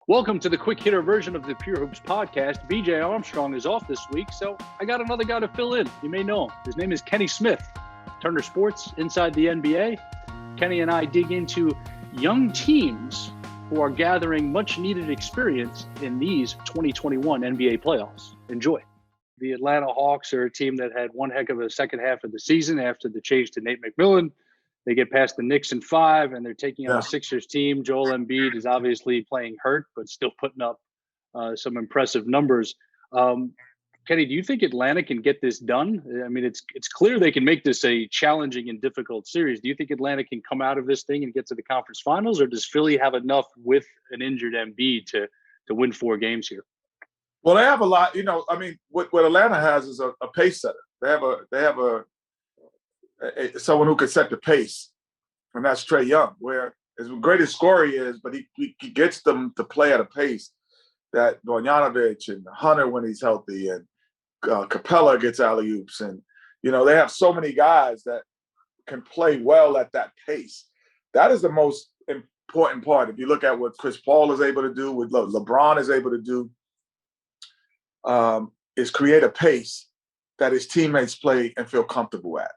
Welcome to the quick hitter version of the Pure Hoops podcast. BJ Armstrong is off this week, so I got another guy to fill in. You may know him. His name is Kenny Smith, Turner Sports, Inside the NBA. Kenny and I dig into young teams who are gathering much needed experience in these 2021 NBA playoffs. Enjoy. The Atlanta Hawks are a team that had one heck of a second half of the season after the change to Nate McMillan. They get past the Knicks in 5, and they're taking on a Sixers team. Joel Embiid is obviously playing hurt, but still putting up some impressive numbers. Kenny, do you think Atlanta can get this done? I mean, it's clear they can make this a challenging and difficult series. Do you think Atlanta can come out of this thing and get to the conference finals, or does Philly have enough with an injured Embiid to win 4 games here? Well, they have a lot. I mean, what Atlanta has is a pace setter. They have someone who could set the pace, and that's Trae Young. Where as great as scorer he is, but he gets them to play at a pace that Bogdanovic and Hunter, when he's healthy, and Capella gets alley-oops, and they have so many guys that can play well at that pace. That is the most important part. If you look at what Chris Paul is able to do, what LeBron is able to do, is create a pace that his teammates play and feel comfortable at.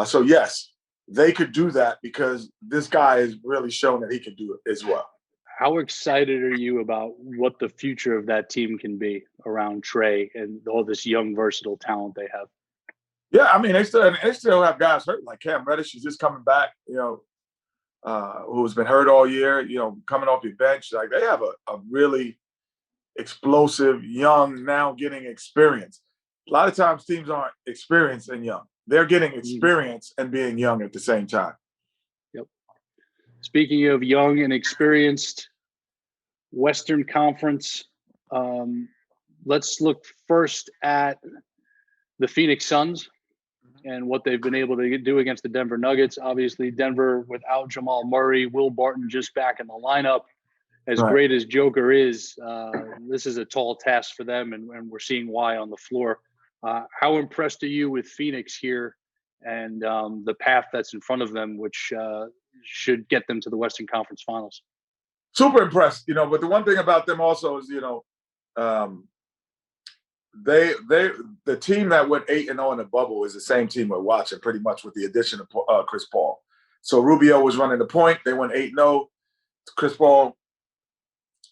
So yes, they could do that because this guy has really shown that he can do it as well. How excited are you about what the future of that team can be around Trae and all this young, versatile talent they have? Yeah, I mean, they still have guys hurt, like Cam Reddish is just coming back, who's been hurt all year, coming off the bench. Like, they have a really explosive, young, now getting experience. A lot of times teams aren't experienced and young. They're getting experience and being young at the same time. Yep. Speaking of young and experienced, Western Conference, let's look first at the Phoenix Suns and what they've been able to do against the Denver Nuggets. Obviously, Denver without Jamal Murray, Will Barton just back in the lineup. As great as Joker is, this is a tall task for them, and we're seeing why on the floor. How impressed are you with Phoenix here and the path that's in front of them, which should get them to the Western Conference Finals? Super impressed, but the one thing about them also is, the team that went 8-0 in the bubble is the same team we're watching, pretty much, with the addition of Chris Paul. So Rubio was running the point. They went 8-0. Chris Paul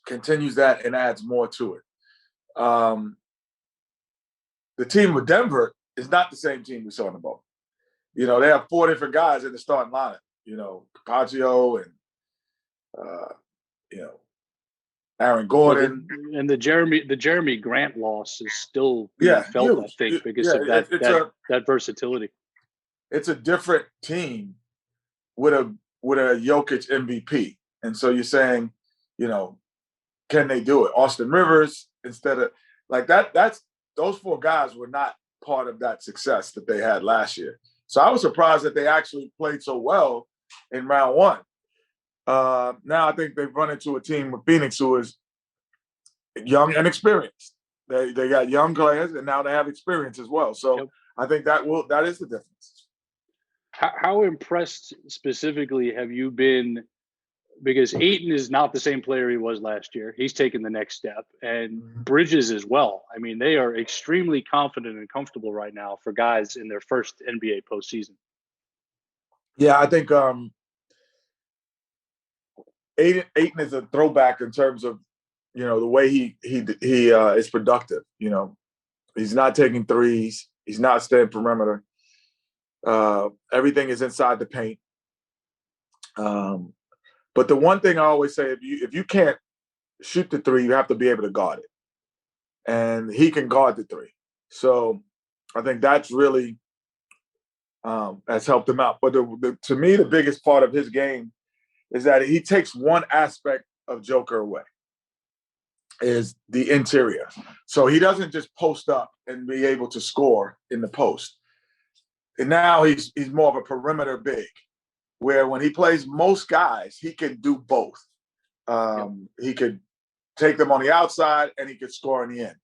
continues that and adds more to it. The team with Denver is not the same team we saw in the bubble. They have 4 different guys in the starting lineup. Capaccio and Aaron Gordon. And the Jeremy Grant loss is still felt, huge. I think, because of that versatility. It's a different team with a Jokic MVP. And so you're saying, can they do it? Austin Rivers, instead of like that, those 4 guys were not part of that success that they had last year. So I was surprised that they actually played so well in round 1. Now I think they've run into a team with Phoenix who is young and experienced. They got young players, and now they have experience as well. So I think that is the difference. How impressed specifically have you been? Because Ayton is not the same player he was last year. He's taken the next step, and Bridges as well. I mean, they are extremely confident and comfortable right now for guys in their first NBA postseason. Yeah, I think Ayton is a throwback in terms of, the way he is productive. He's not taking threes. He's not staying perimeter. Everything is inside the paint. But the one thing I always say, if you can't shoot the 3, you have to be able to guard it. And he can guard the 3. So I think that's really has helped him out. But to me, the biggest part of his game is that he takes one aspect of Joker away, is the interior. So he doesn't just post up and be able to score in the post. And now he's more of a perimeter big, where when he plays most guys, he can do both. He could take them on the outside and he could score in the end.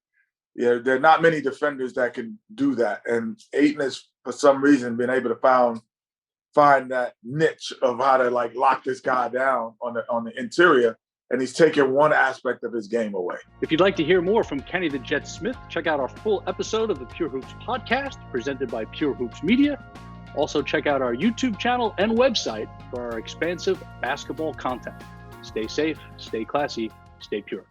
There are not many defenders that can do that. And Ayton has, for some reason, been able to find that niche of how to lock this guy down on the interior and he's taken one aspect of his game away. If you'd like to hear more from Kenny the Jet Smith, check out our full episode of the Pure Hoops podcast presented by Pure Hoops Media. Also, check out our YouTube channel and website for our expansive basketball content. Stay safe, stay classy, stay pure.